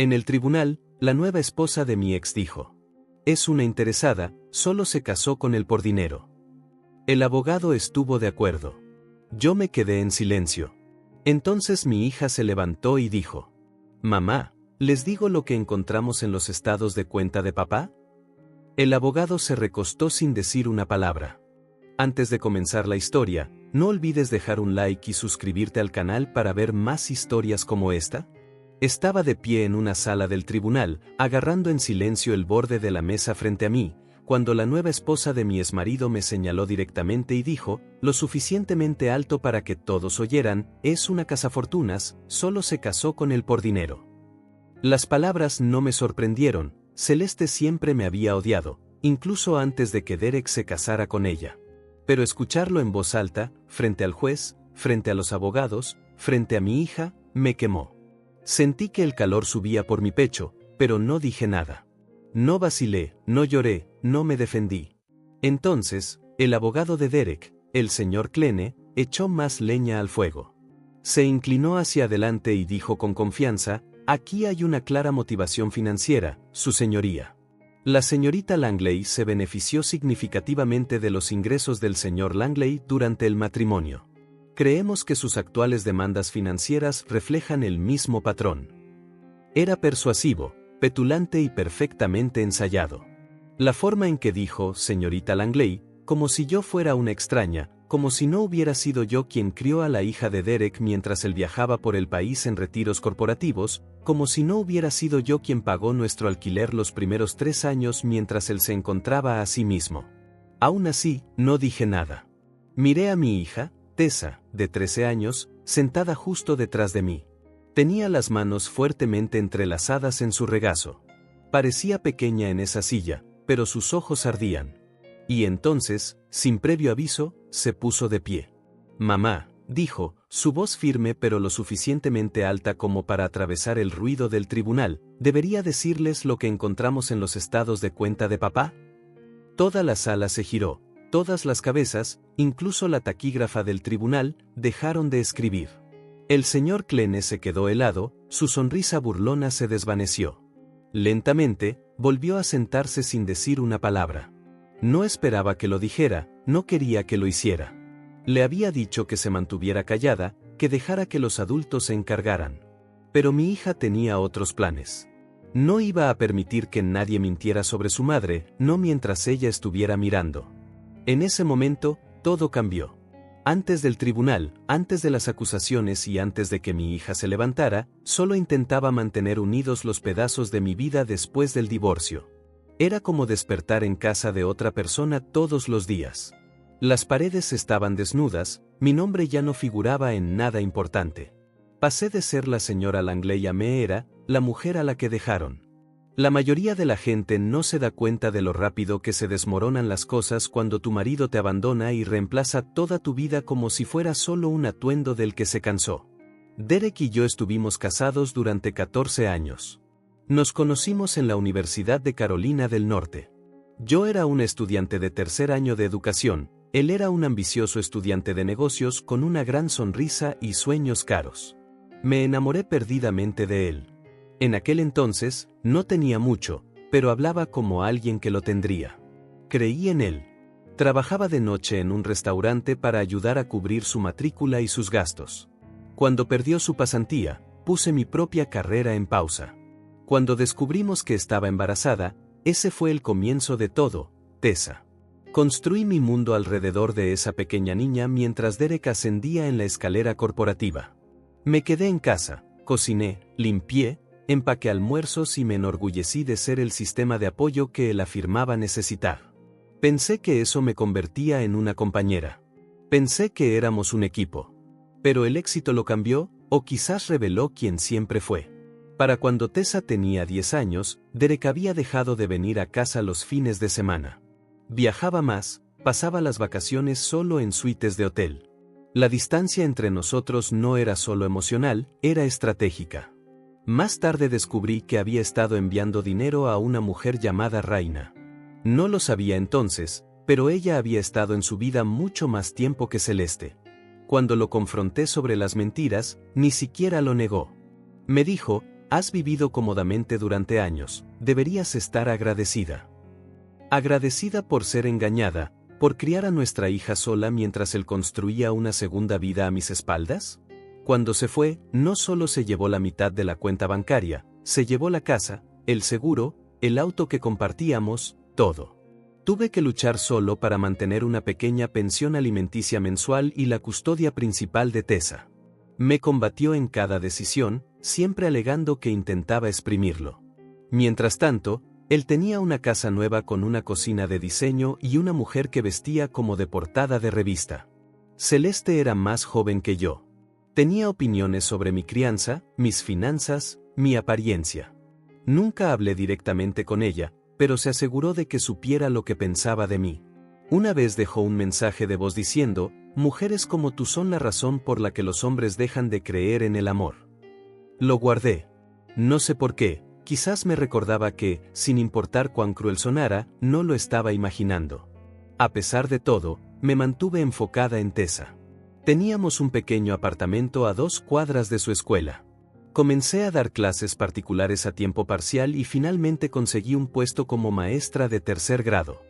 En el tribunal, la nueva esposa de mi ex dijo: es una interesada, solo se casó con él por dinero. El abogado estuvo de acuerdo. Yo me quedé en silencio. Entonces mi hija se levantó y dijo: mamá, ¿les digo lo que encontramos en los estados de cuenta de papá? El abogado se recostó sin decir una palabra. Antes de comenzar la historia, no olvides dejar un like y suscribirte al canal para ver más historias como esta. Estaba de pie en una sala del tribunal, agarrando en silencio el borde de la mesa frente a mí, cuando la nueva esposa de mi exmarido me señaló directamente y dijo, lo suficientemente alto para que todos oyeran: es una cazafortunas, solo se casó con él por dinero. Las palabras no me sorprendieron. Celeste siempre me había odiado, incluso antes de que Derek se casara con ella. Pero escucharlo en voz alta, frente al juez, frente a los abogados, frente a mi hija, me quemó. Sentí que el calor subía por mi pecho, pero no dije nada. No vacilé, no lloré, no me defendí. Entonces, el abogado de Derek, el señor Klene, echó más leña al fuego. Se inclinó hacia adelante y dijo con confianza: aquí hay una clara motivación financiera, su señoría. La señorita Langley se benefició significativamente de los ingresos del señor Langley durante el matrimonio. Creemos que sus actuales demandas financieras reflejan el mismo patrón. Era persuasivo, petulante y perfectamente ensayado. La forma en que dijo señorita Langley, como si yo fuera una extraña, como si no hubiera sido yo quien crió a la hija de Derek mientras él viajaba por el país en retiros corporativos, como si no hubiera sido yo quien pagó nuestro alquiler los primeros 3 años mientras él se encontraba a sí mismo. Aún así, no dije nada. Miré a mi hija, Tessa, de 13 años, sentada justo detrás de mí. Tenía las manos fuertemente entrelazadas en su regazo. Parecía pequeña en esa silla, pero sus ojos ardían. Y entonces, sin previo aviso, se puso de pie. Mamá, dijo, su voz firme pero lo suficientemente alta como para atravesar el ruido del tribunal, ¿debería decirles lo que encontramos en los estados de cuenta de papá? Toda la sala se giró, todas las cabezas, incluso la taquígrafa del tribunal, dejaron de escribir. El señor Klene se quedó helado, su sonrisa burlona se desvaneció. Lentamente, volvió a sentarse sin decir una palabra. No esperaba que lo dijera, no quería que lo hiciera. Le había dicho que se mantuviera callada, que dejara que los adultos se encargaran. Pero mi hija tenía otros planes. No iba a permitir que nadie mintiera sobre su madre, no mientras ella estuviera mirando. En ese momento, todo cambió. Antes del tribunal, antes de las acusaciones y antes de que mi hija se levantara, solo intentaba mantener unidos los pedazos de mi vida después del divorcio. Era como despertar en casa de otra persona todos los días. Las paredes estaban desnudas, mi nombre ya no figuraba en nada importante. Pasé de ser la señora Langley a me era la mujer a la que dejaron. La mayoría de la gente no se da cuenta de lo rápido que se desmoronan las cosas cuando tu marido te abandona y reemplaza toda tu vida como si fuera solo un atuendo del que se cansó. Derek y yo estuvimos casados durante 14 años. Nos conocimos en la Universidad de Carolina del Norte. Yo era un estudiante de 3er año de educación, él era un ambicioso estudiante de negocios con una gran sonrisa y sueños caros. Me enamoré perdidamente de él. En aquel entonces, no tenía mucho, pero hablaba como alguien que lo tendría. Creí en él. Trabajaba de noche en un restaurante para ayudar a cubrir su matrícula y sus gastos. Cuando perdió su pasantía, puse mi propia carrera en pausa. Cuando descubrimos que estaba embarazada, ese fue el comienzo de todo, Tessa. Construí mi mundo alrededor de esa pequeña niña mientras Derek ascendía en la escalera corporativa. Me quedé en casa, cociné, limpié, empaqué almuerzos y me enorgullecí de ser el sistema de apoyo que él afirmaba necesitar. Pensé que eso me convertía en una compañera. Pensé que éramos un equipo. Pero el éxito lo cambió, o quizás reveló quién siempre fue. Para cuando Tessa tenía 10 años, Derek había dejado de venir a casa los fines de semana. Viajaba más, pasaba las vacaciones solo en suites de hotel. La distancia entre nosotros no era solo emocional, era estratégica. Más tarde descubrí que había estado enviando dinero a una mujer llamada Raina. No lo sabía entonces, pero ella había estado en su vida mucho más tiempo que Celeste. Cuando lo confronté sobre las mentiras, ni siquiera lo negó. Me dijo, has vivido cómodamente durante años, deberías estar agradecida. Agradecida por ser engañada, por criar a nuestra hija sola mientras él construía una segunda vida a mis espaldas. Cuando se fue, no solo se llevó la mitad de la cuenta bancaria, se llevó la casa, el seguro, el auto que compartíamos, todo. Tuve que luchar solo para mantener una pequeña pensión alimenticia mensual y la custodia principal de Tessa. Me combatió en cada decisión, siempre alegando que intentaba exprimirlo. Mientras tanto, él tenía una casa nueva con una cocina de diseño y una mujer que vestía como de portada de revista. Celeste era más joven que yo. Tenía opiniones sobre mi crianza, mis finanzas, mi apariencia. Nunca hablé directamente con ella, pero se aseguró de que supiera lo que pensaba de mí. Una vez dejó un mensaje de voz diciendo: mujeres como tú son la razón por la que los hombres dejan de creer en el amor. Lo guardé. No sé por qué, quizás me recordaba que, sin importar cuán cruel sonara, no lo estaba imaginando. A pesar de todo, me mantuve enfocada en Tessa. Teníamos un pequeño apartamento a 2 cuadras de su escuela. Comencé a dar clases particulares a tiempo parcial y finalmente conseguí un puesto como maestra de 3er grado.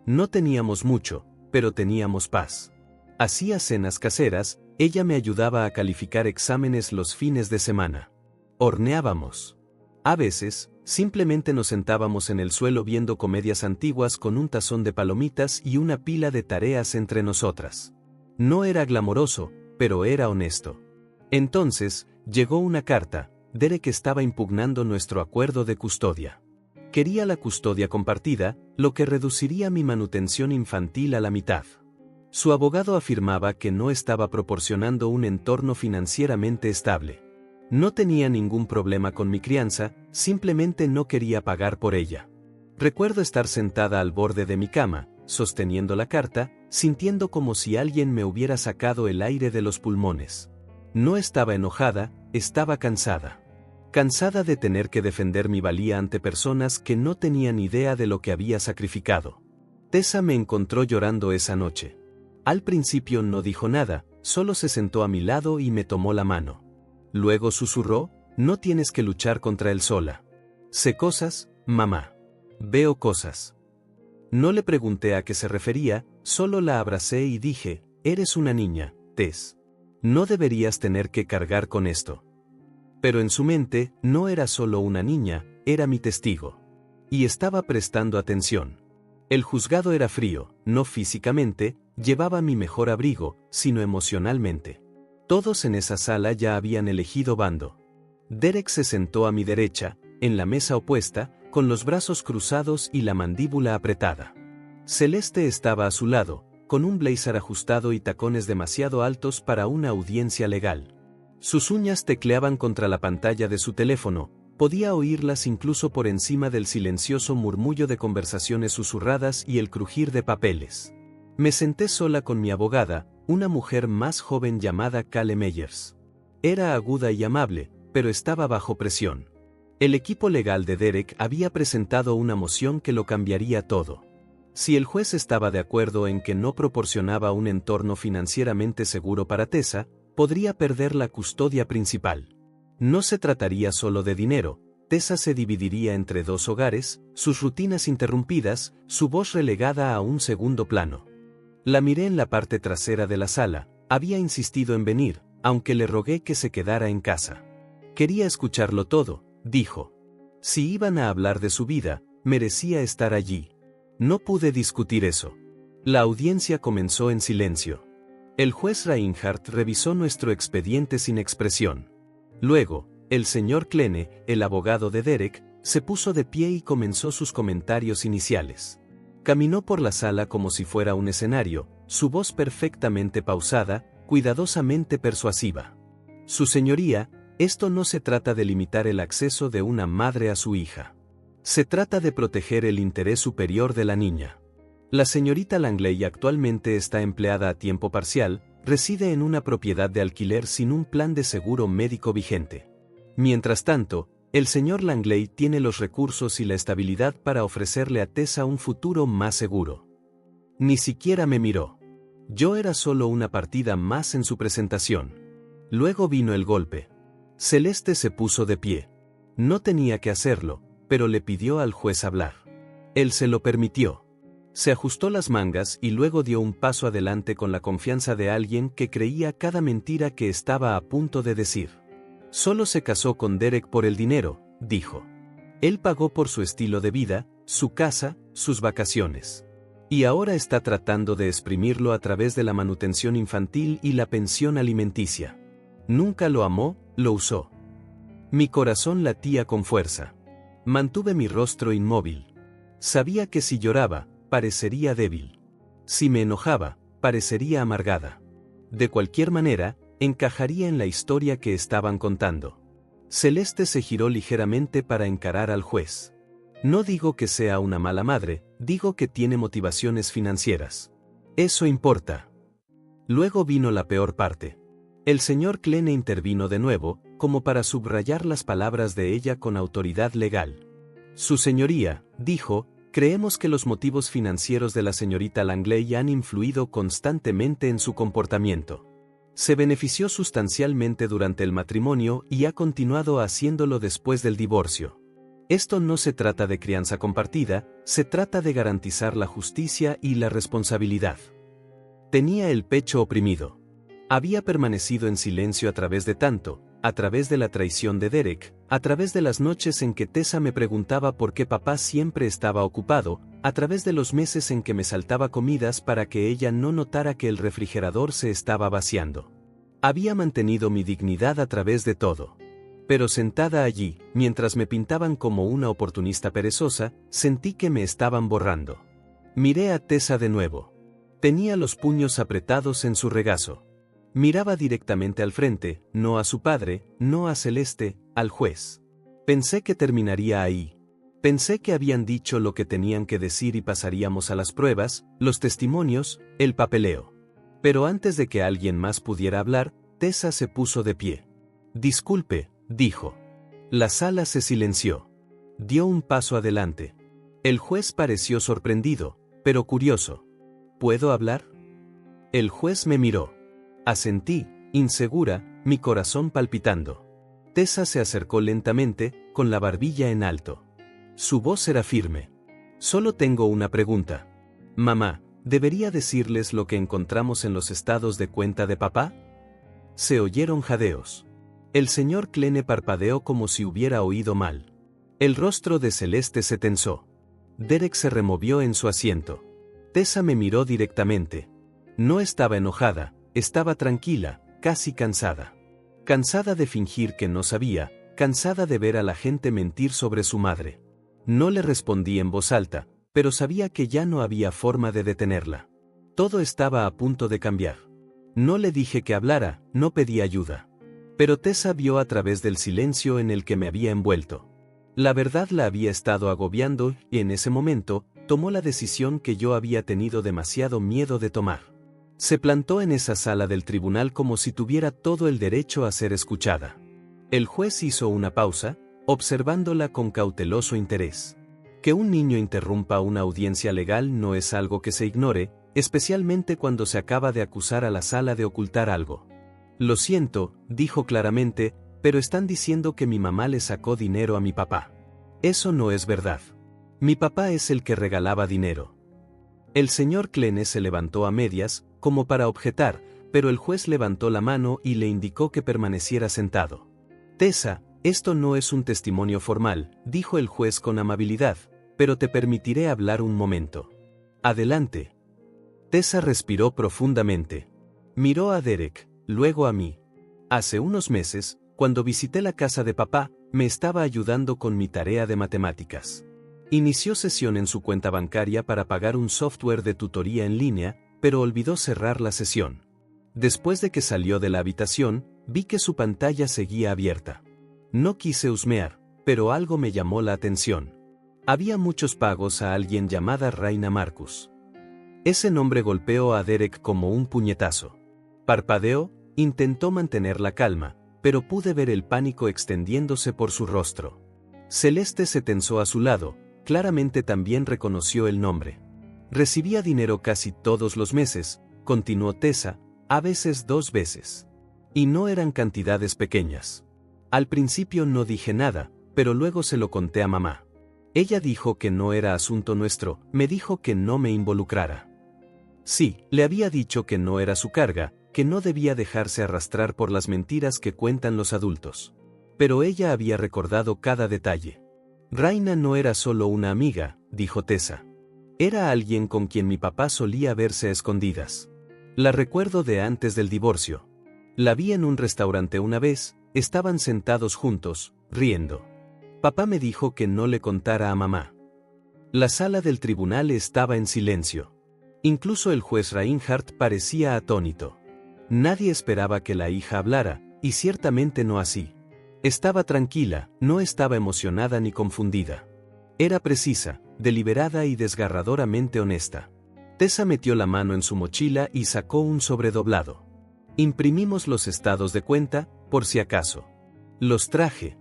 No teníamos mucho, pero teníamos paz. Hacía cenas caseras, ella me ayudaba a calificar exámenes los fines de semana. Horneábamos. A veces, simplemente nos sentábamos en el suelo viendo comedias antiguas con un tazón de palomitas y una pila de tareas entre nosotras. No era glamoroso, pero era honesto. Entonces, llegó una carta. Derek estaba impugnando nuestro acuerdo de custodia. Quería la custodia compartida, lo que reduciría mi manutención infantil a la mitad. Su abogado afirmaba que no estaba proporcionando un entorno financieramente estable. No tenía ningún problema con mi crianza, simplemente no quería pagar por ella. Recuerdo estar sentada al borde de mi cama, sosteniendo la carta, sintiendo como si alguien me hubiera sacado el aire de los pulmones. No estaba enojada, estaba cansada. Cansada de tener que defender mi valía ante personas que no tenían idea de lo que había sacrificado. Tessa me encontró llorando esa noche. Al principio no dijo nada, solo se sentó a mi lado y me tomó la mano. Luego susurró: no tienes que luchar contra él sola. Sé cosas, mamá. Veo cosas. No le pregunté a qué se refería, solo la abracé y dije: eres una niña, Tess. No deberías tener que cargar con esto. Pero en su mente, no era solo una niña, era mi testigo. Y estaba prestando atención. El juzgado era frío, no físicamente, llevaba mi mejor abrigo, sino emocionalmente. Todos en esa sala ya habían elegido bando. Derek se sentó a mi derecha, en la mesa opuesta, con los brazos cruzados y la mandíbula apretada. Celeste estaba a su lado, con un blazer ajustado y tacones demasiado altos para una audiencia legal. Sus uñas tecleaban contra la pantalla de su teléfono, podía oírlas incluso por encima del silencioso murmullo de conversaciones susurradas y el crujir de papeles. Me senté sola con mi abogada, una mujer más joven llamada Kale Meyers. Era aguda y amable, pero estaba bajo presión. El equipo legal de Derek había presentado una moción que lo cambiaría todo. Si el juez estaba de acuerdo en que no proporcionaba un entorno financieramente seguro para Tessa, podría perder la custodia principal. No se trataría solo de dinero, Tessa se dividiría entre 2 hogares, sus rutinas interrumpidas, su voz relegada a un segundo plano. La miré en la parte trasera de la sala, había insistido en venir, aunque le rogué que se quedara en casa. Quería escucharlo todo, dijo. Si iban a hablar de su vida, merecía estar allí. No pude discutir eso. La audiencia comenzó en silencio. El juez Reinhardt revisó nuestro expediente sin expresión. Luego, el señor Klene, el abogado de Derek, se puso de pie y comenzó sus comentarios iniciales. Caminó por la sala como si fuera un escenario, su voz perfectamente pausada, cuidadosamente persuasiva. Su señoría, esto no se trata de limitar el acceso de una madre a su hija. Se trata de proteger el interés superior de la niña. La señorita Langley actualmente está empleada a tiempo parcial, reside en una propiedad de alquiler sin un plan de seguro médico vigente. Mientras tanto, el señor Langley tiene los recursos y la estabilidad para ofrecerle a Tessa un futuro más seguro. Ni siquiera me miró. Yo era solo una partida más en su presentación. Luego vino el golpe. Celeste se puso de pie. No tenía que hacerlo, pero le pidió al juez hablar. Él se lo permitió. Se ajustó las mangas y luego dio un paso adelante con la confianza de alguien que creía cada mentira que estaba a punto de decir. Solo se casó con Derek por el dinero, dijo. Él pagó por su estilo de vida, su casa, sus vacaciones. Y ahora está tratando de exprimirlo a través de la manutención infantil y la pensión alimenticia. Nunca lo amó, lo usó. Mi corazón latía con fuerza. Mantuve mi rostro inmóvil. Sabía que si lloraba, parecería débil. Si me enojaba, parecería amargada. De cualquier manera, encajaría en la historia que estaban contando. Celeste se giró ligeramente para encarar al juez. No digo que sea una mala madre, digo que tiene motivaciones financieras. Eso importa. Luego vino la peor parte. El señor Kleene intervino de nuevo, como para subrayar las palabras de ella con autoridad legal. Su señoría, dijo, creemos que los motivos financieros de la señorita Langley han influido constantemente en su comportamiento. Se benefició sustancialmente durante el matrimonio y ha continuado haciéndolo después del divorcio. Esto no se trata de crianza compartida, se trata de garantizar la justicia y la responsabilidad. Tenía el pecho oprimido. Había permanecido en silencio a través de tanto, a través de la traición de Derek, a través de las noches en que Tessa me preguntaba por qué papá siempre estaba ocupado, a través de los meses en que me saltaba comidas para que ella no notara que el refrigerador se estaba vaciando. Había mantenido mi dignidad a través de todo. Pero sentada allí, mientras me pintaban como una oportunista perezosa, sentí que me estaban borrando. Miré a Tessa de nuevo. Tenía los puños apretados en su regazo. Miraba directamente al frente, no a su padre, no a Celeste, al juez. Pensé que terminaría ahí. Pensé que habían dicho lo que tenían que decir y pasaríamos a las pruebas, los testimonios, el papeleo. Pero antes de que alguien más pudiera hablar, Tessa se puso de pie. Disculpe, dijo. La sala se silenció. Dio un paso adelante. El juez pareció sorprendido, pero curioso. ¿Puedo hablar? El juez me miró. Asentí, insegura, mi corazón palpitando. Tessa se acercó lentamente, con la barbilla en alto. Su voz era firme. Solo tengo una pregunta. Mamá, ¿debería decirles lo que encontramos en los estados de cuenta de papá? Se oyeron jadeos. El señor Kleene parpadeó como si hubiera oído mal. El rostro de Celeste se tensó. Derek se removió en su asiento. Tessa me miró directamente. No estaba enojada, estaba tranquila, casi cansada. Cansada de fingir que no sabía, cansada de ver a la gente mentir sobre su madre. No le respondí en voz alta, pero sabía que ya no había forma de detenerla. Todo estaba a punto de cambiar. No le dije que hablara, no pedí ayuda. Pero Tessa vio a través del silencio en el que me había envuelto. La verdad la había estado agobiando y en ese momento, tomó la decisión que yo había tenido demasiado miedo de tomar. Se plantó en esa sala del tribunal como si tuviera todo el derecho a ser escuchada. El juez hizo una pausa, observándola con cauteloso interés. Que un niño interrumpa una audiencia legal no es algo que se ignore, especialmente cuando se acaba de acusar a la sala de ocultar algo. Lo siento, dijo claramente, pero están diciendo que mi mamá le sacó dinero a mi papá. Eso no es verdad. Mi papá es el que regalaba dinero. El señor Kleene se levantó a medias, como para objetar, pero el juez levantó la mano y le indicó que permaneciera sentado. Tessa, esto no es un testimonio formal, dijo el juez con amabilidad, pero te permitiré hablar un momento. Adelante. Tessa respiró profundamente. Miró a Derek, luego a mí. Hace unos meses, cuando visité la casa de papá, me estaba ayudando con mi tarea de matemáticas. Inició sesión en su cuenta bancaria para pagar un software de tutoría en línea, pero olvidó cerrar la sesión. Después de que salió de la habitación, vi que su pantalla seguía abierta. No quise husmear, pero algo me llamó la atención. Había muchos pagos a alguien llamada Raina Marcus. Ese nombre golpeó a Derek como un puñetazo. Parpadeó, intentó mantener la calma, pero pude ver el pánico extendiéndose por su rostro. Celeste se tensó a su lado, claramente también reconoció el nombre. Recibía dinero casi todos los meses, continuó Tessa, a veces 2 veces. Y no eran cantidades pequeñas. Al principio no dije nada, pero luego se lo conté a mamá. Ella dijo que no era asunto nuestro, me dijo que no me involucrara. Sí, le había dicho que no era su carga, que no debía dejarse arrastrar por las mentiras que cuentan los adultos. Pero ella había recordado cada detalle. Raina no era solo una amiga, dijo Tessa. Era alguien con quien mi papá solía verse a escondidas. La recuerdo de antes del divorcio. La vi en un restaurante una vez, estaban sentados juntos, riendo. Papá me dijo que no le contara a mamá. La sala del tribunal estaba en silencio. Incluso el juez Reinhardt parecía atónito. Nadie esperaba que la hija hablara, y ciertamente no así. Estaba tranquila, no estaba emocionada ni confundida. Era precisa, deliberada y desgarradoramente honesta. Tessa metió la mano en su mochila y sacó un sobredoblado. Imprimimos los estados de cuenta, por si acaso. Los traje.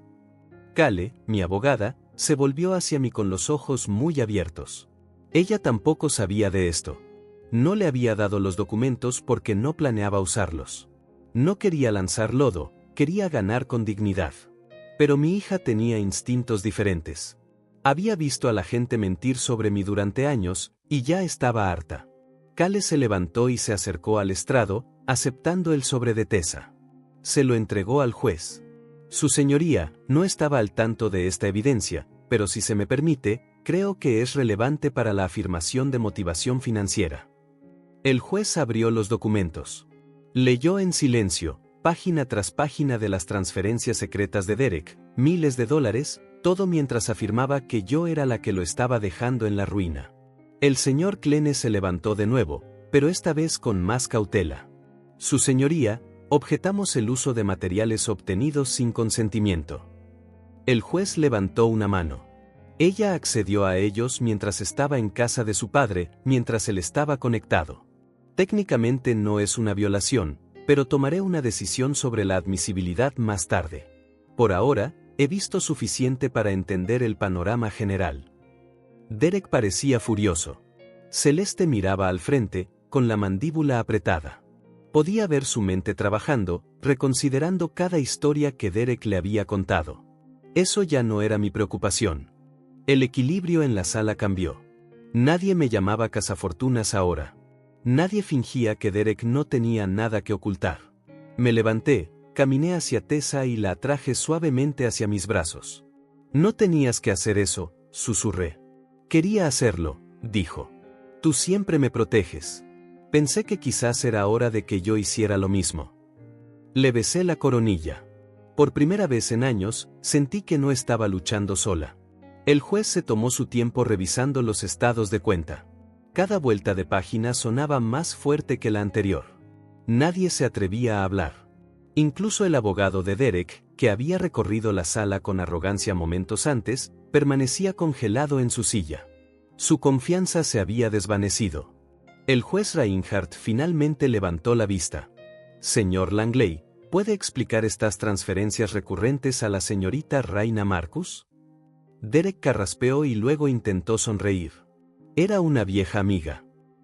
Kale, mi abogada, se volvió hacia mí con los ojos muy abiertos. Ella tampoco sabía de esto. No le había dado los documentos porque no planeaba usarlos. No quería lanzar lodo, quería ganar con dignidad. Pero mi hija tenía instintos diferentes. Había visto a la gente mentir sobre mí durante años, y ya estaba harta. Kale se levantó y se acercó al estrado, aceptando el sobre de Tessa. Se lo entregó al juez. Su señoría no estaba al tanto de esta evidencia, pero si se me permite, creo que es relevante para la afirmación de motivación financiera. El juez abrió los documentos. Leyó en silencio, página tras página de las transferencias secretas de Derek, miles de dólares, todo mientras afirmaba que yo era la que lo estaba dejando en la ruina. El señor Kleene se levantó de nuevo, pero esta vez con más cautela. Su señoría, objetamos el uso de materiales obtenidos sin consentimiento. El juez levantó una mano. Ella accedió a ellos mientras estaba en casa de su padre, mientras él estaba conectado. Técnicamente no es una violación, pero tomaré una decisión sobre la admisibilidad más tarde. Por ahora, he visto suficiente para entender el panorama general. Derek parecía furioso. Celeste miraba al frente, con la mandíbula apretada. Podía ver su mente trabajando, reconsiderando cada historia que Derek le había contado. Eso ya no era mi preocupación. El equilibrio en la sala cambió. Nadie me llamaba cazafortunas ahora. Nadie fingía que Derek no tenía nada que ocultar. Me levanté, caminé hacia Tessa y la atraje suavemente hacia mis brazos. No tenías que hacer eso, susurré. Quería hacerlo, dijo. Tú siempre me proteges. Pensé que quizás era hora de que yo hiciera lo mismo. Le besé la coronilla. Por primera vez en años, sentí que no estaba luchando sola. El juez se tomó su tiempo revisando los estados de cuenta. Cada vuelta de página sonaba más fuerte que la anterior. Nadie se atrevía a hablar. Incluso el abogado de Derek, que había recorrido la sala con arrogancia momentos antes, permanecía congelado en su silla. Su confianza se había desvanecido. El juez Reinhardt finalmente levantó la vista. Señor Langley, ¿puede explicar estas transferencias recurrentes a la señorita Raina Marcus? Derek carraspeó y luego intentó sonreír. Era una vieja amiga.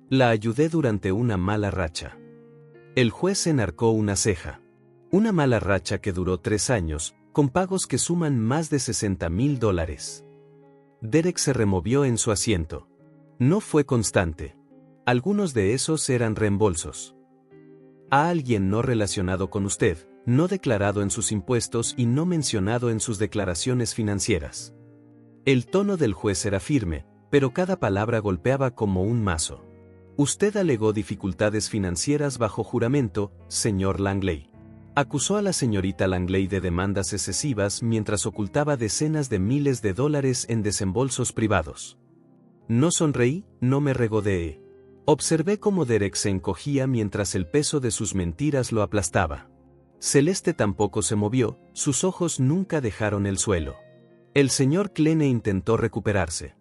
La ayudé durante una mala racha. El juez enarcó una ceja. Una mala racha que duró 3 años, con pagos que suman más de $60,000. Derek se removió en su asiento. No fue constante. Algunos de esos eran reembolsos. A alguien no relacionado con usted, no declarado en sus impuestos y no mencionado en sus declaraciones financieras. El tono del juez era firme, pero cada palabra golpeaba como un mazo. Usted alegó dificultades financieras bajo juramento, señor Langley. Acusó a la señorita Langley de demandas excesivas mientras ocultaba decenas de miles de dólares en desembolsos privados. No sonreí, no me regodeé. Observé cómo Derek se encogía mientras el peso de sus mentiras lo aplastaba. Celeste tampoco se movió, sus ojos nunca dejaron el suelo. El señor Kleene intentó recuperarse.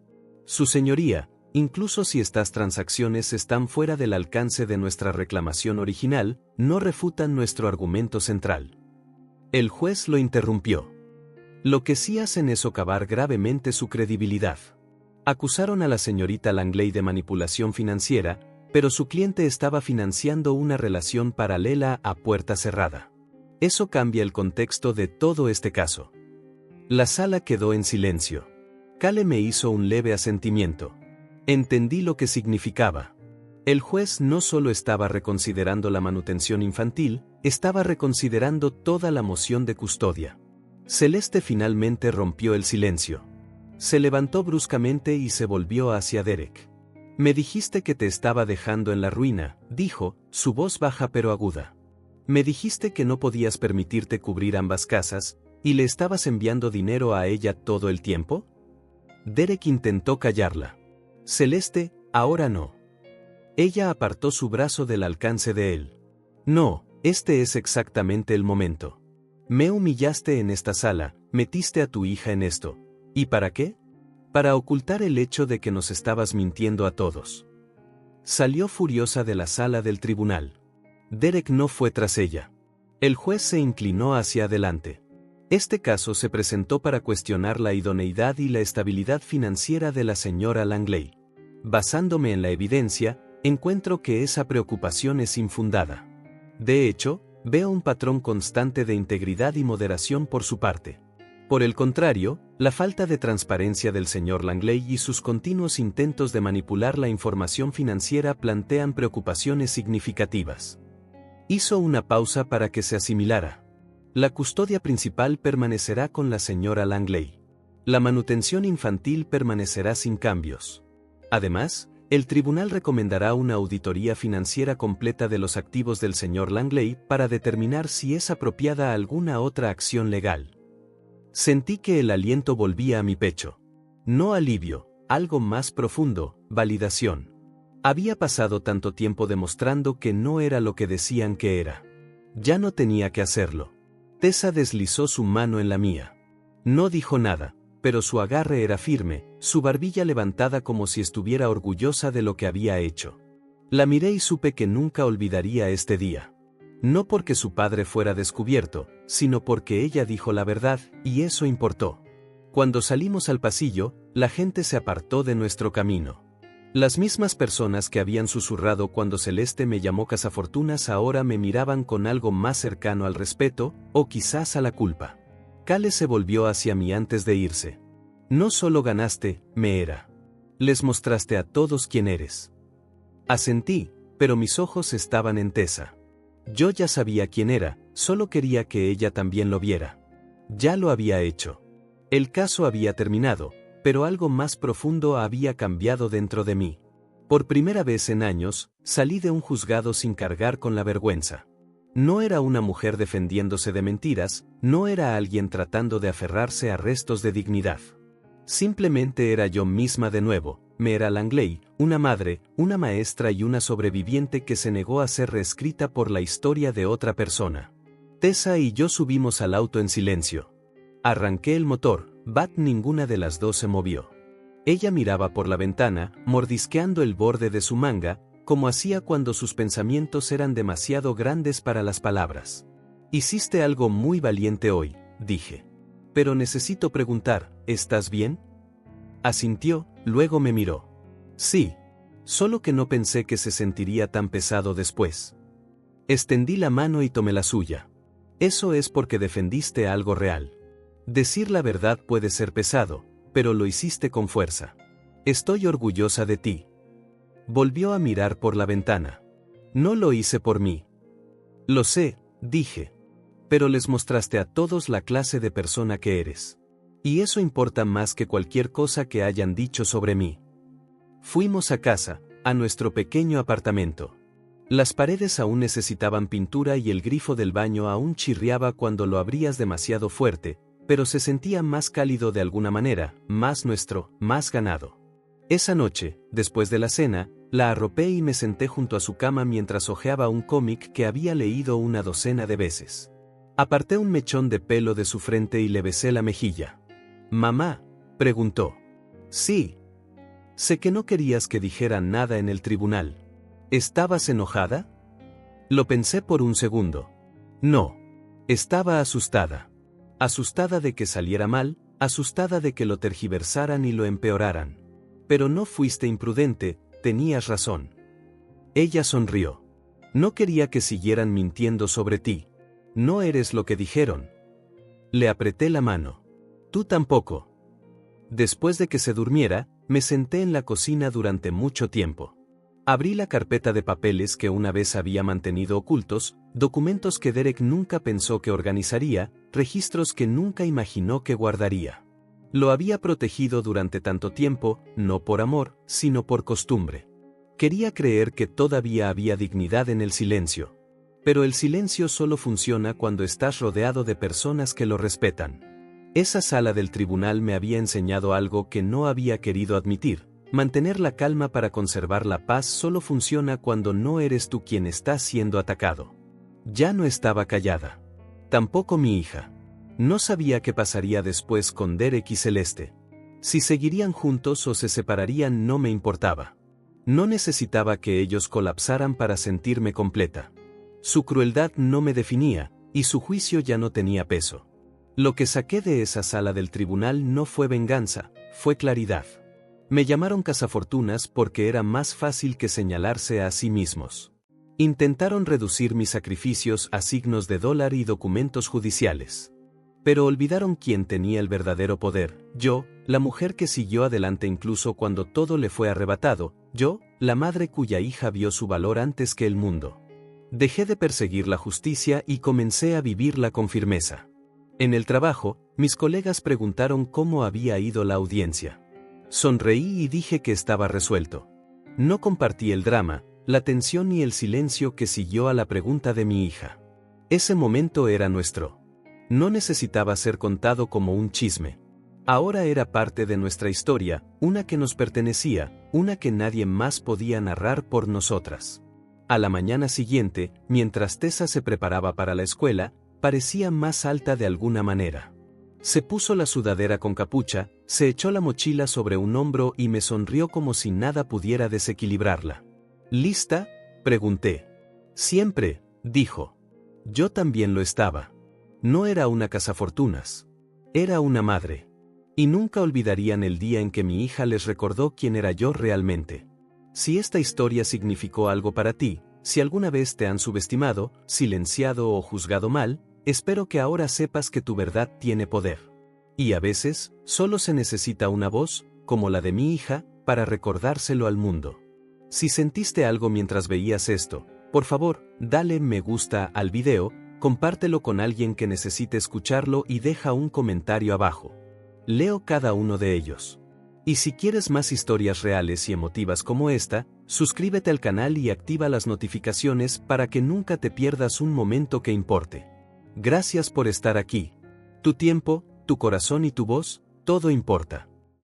Su señoría, incluso si estas transacciones están fuera del alcance de nuestra reclamación original, no refutan nuestro argumento central. El juez lo interrumpió. Lo que sí hacen es socavar gravemente su credibilidad. Acusaron a la señorita Langley de manipulación financiera, pero su cliente estaba financiando una relación paralela a puerta cerrada. Eso cambia el contexto de todo este caso. La sala quedó en silencio. Cale me hizo un leve asentimiento. Entendí lo que significaba. El juez no solo estaba reconsiderando la manutención infantil, estaba reconsiderando toda la moción de custodia. Celeste finalmente rompió el silencio. Se levantó bruscamente y se volvió hacia Derek. Me dijiste que te estaba dejando en la ruina, dijo, su voz baja pero aguda. Me dijiste que no podías permitirte cubrir ambas casas, ¿y le estabas enviando dinero a ella todo el tiempo? Derek intentó callarla. Celeste, ahora no. Ella apartó su brazo del alcance de él. No, este es exactamente el momento. Me humillaste en esta sala, metiste a tu hija en esto. ¿Y para qué? Para ocultar el hecho de que nos estabas mintiendo a todos. Salió furiosa de la sala del tribunal. Derek no fue tras ella. El juez se inclinó hacia adelante. Este caso se presentó para cuestionar la idoneidad y la estabilidad financiera de la señora Langley. Basándome en la evidencia, encuentro que esa preocupación es infundada. De hecho, veo un patrón constante de integridad y moderación por su parte. Por el contrario, la falta de transparencia del señor Langley y sus continuos intentos de manipular la información financiera plantean preocupaciones significativas. Hizo una pausa para que se asimilara. La custodia principal permanecerá con la señora Langley. La manutención infantil permanecerá sin cambios. Además, el tribunal recomendará una auditoría financiera completa de los activos del señor Langley para determinar si es apropiada alguna otra acción legal. Sentí que el aliento volvía a mi pecho. No alivio, algo más profundo, validación. Había pasado tanto tiempo demostrando que no era lo que decían que era. Ya no tenía que hacerlo. Tessa deslizó su mano en la mía. No dijo nada, pero su agarre era firme, su barbilla levantada como si estuviera orgullosa de lo que había hecho. La miré y supe que nunca olvidaría este día. No porque su padre fuera descubierto, sino porque ella dijo la verdad, y eso importó. Cuando salimos al pasillo, la gente se apartó de nuestro camino. Las mismas personas que habían susurrado cuando Celeste me llamó cazafortunas ahora me miraban con algo más cercano al respeto, o quizás a la culpa. Cale se volvió hacia mí antes de irse. No solo ganaste, me era. Les mostraste a todos quién eres. Asentí, pero mis ojos estaban en Tessa. Yo ya sabía quién era, solo quería que ella también lo viera. Ya lo había hecho. El caso había terminado, pero algo más profundo había cambiado dentro de mí. Por primera vez en años, salí de un juzgado sin cargar con la vergüenza. No era una mujer defendiéndose de mentiras, no era alguien tratando de aferrarse a restos de dignidad. Simplemente era yo misma de nuevo. Me era Langley, una madre, una maestra y una sobreviviente que se negó a ser reescrita por la historia de otra persona. Tessa y yo subimos al auto en silencio. Arranqué el motor, ninguna de las dos se movió. Ella miraba por la ventana, mordisqueando el borde de su manga, como hacía cuando sus pensamientos eran demasiado grandes para las palabras. Hiciste algo muy valiente hoy, dije. Pero necesito preguntar, ¿estás bien? Asintió, luego me miró. Sí. Solo que no pensé que se sentiría tan pesado después. Extendí la mano y tomé la suya. Eso es porque defendiste algo real. Decir la verdad puede ser pesado, pero lo hiciste con fuerza. Estoy orgullosa de ti. Volvió a mirar por la ventana. No lo hice por mí. Lo sé, dije. Pero les mostraste a todos la clase de persona que eres. Y eso importa más que cualquier cosa que hayan dicho sobre mí. Fuimos a casa, a nuestro pequeño apartamento. Las paredes aún necesitaban pintura y el grifo del baño aún chirriaba cuando lo abrías demasiado fuerte, pero se sentía más cálido de alguna manera, más nuestro, más ganado. Esa noche, después de la cena, la arropé y me senté junto a su cama mientras hojeaba un cómic que había leído una docena de veces. Aparté un mechón de pelo de su frente y le besé la mejilla. «Mamá», preguntó. «Sí. Sé que no querías que dijera nada en el tribunal. ¿Estabas enojada?» Lo pensé por un segundo. No. Estaba asustada. Asustada de que saliera mal, asustada de que lo tergiversaran y lo empeoraran. Pero no fuiste imprudente, tenías razón. Ella sonrió. No quería que siguieran mintiendo sobre ti. No eres lo que dijeron. Le apreté la mano. Tú tampoco. Después de que se durmiera, me senté en la cocina durante mucho tiempo. Abrí la carpeta de papeles que una vez había mantenido ocultos, documentos que Derek nunca pensó que organizaría, registros que nunca imaginó que guardaría. Lo había protegido durante tanto tiempo, no por amor, sino por costumbre. Quería creer que todavía había dignidad en el silencio. Pero el silencio solo funciona cuando estás rodeado de personas que lo respetan. Esa sala del tribunal me había enseñado algo que no había querido admitir. Mantener la calma para conservar la paz solo funciona cuando no eres tú quien está siendo atacado. Ya no estaba callada. Tampoco mi hija. No sabía qué pasaría después con Derek y Celeste. Si seguirían juntos o se separarían no me importaba. No necesitaba que ellos colapsaran para sentirme completa. Su crueldad no me definía, y su juicio ya no tenía peso. Lo que saqué de esa sala del tribunal no fue venganza, fue claridad. Me llamaron cazafortunas porque era más fácil que señalarse a sí mismos. Intentaron reducir mis sacrificios a signos de dólar y documentos judiciales. Pero olvidaron quién tenía el verdadero poder, yo, la mujer que siguió adelante incluso cuando todo le fue arrebatado, yo, la madre cuya hija vio su valor antes que el mundo. Dejé de perseguir la justicia y comencé a vivirla con firmeza. En el trabajo, mis colegas preguntaron cómo había ido la audiencia. Sonreí y dije que estaba resuelto. No compartí el drama, la tensión ni el silencio que siguió a la pregunta de mi hija. Ese momento era nuestro. No necesitaba ser contado como un chisme. Ahora era parte de nuestra historia, una que nos pertenecía, una que nadie más podía narrar por nosotras. A la mañana siguiente, mientras Tessa se preparaba para la escuela, parecía más alta de alguna manera. Se puso la sudadera con capucha, se echó la mochila sobre un hombro y me sonrió como si nada pudiera desequilibrarla. ¿Lista?, pregunté. Siempre, dijo. Yo también lo estaba. No era una cazafortunas. Era una madre. Y nunca olvidarían el día en que mi hija les recordó quién era yo realmente. Si esta historia significó algo para ti, si alguna vez te han subestimado, silenciado o juzgado mal, espero que ahora sepas que tu verdad tiene poder. Y a veces, solo se necesita una voz, como la de mi hija, para recordárselo al mundo. Si sentiste algo mientras veías esto, por favor, dale me gusta al video, compártelo con alguien que necesite escucharlo y deja un comentario abajo. Leo cada uno de ellos. Y si quieres más historias reales y emotivas como esta, suscríbete al canal y activa las notificaciones para que nunca te pierdas un momento que importe. Gracias por estar aquí. Tu tiempo, tu corazón y tu voz, todo importa.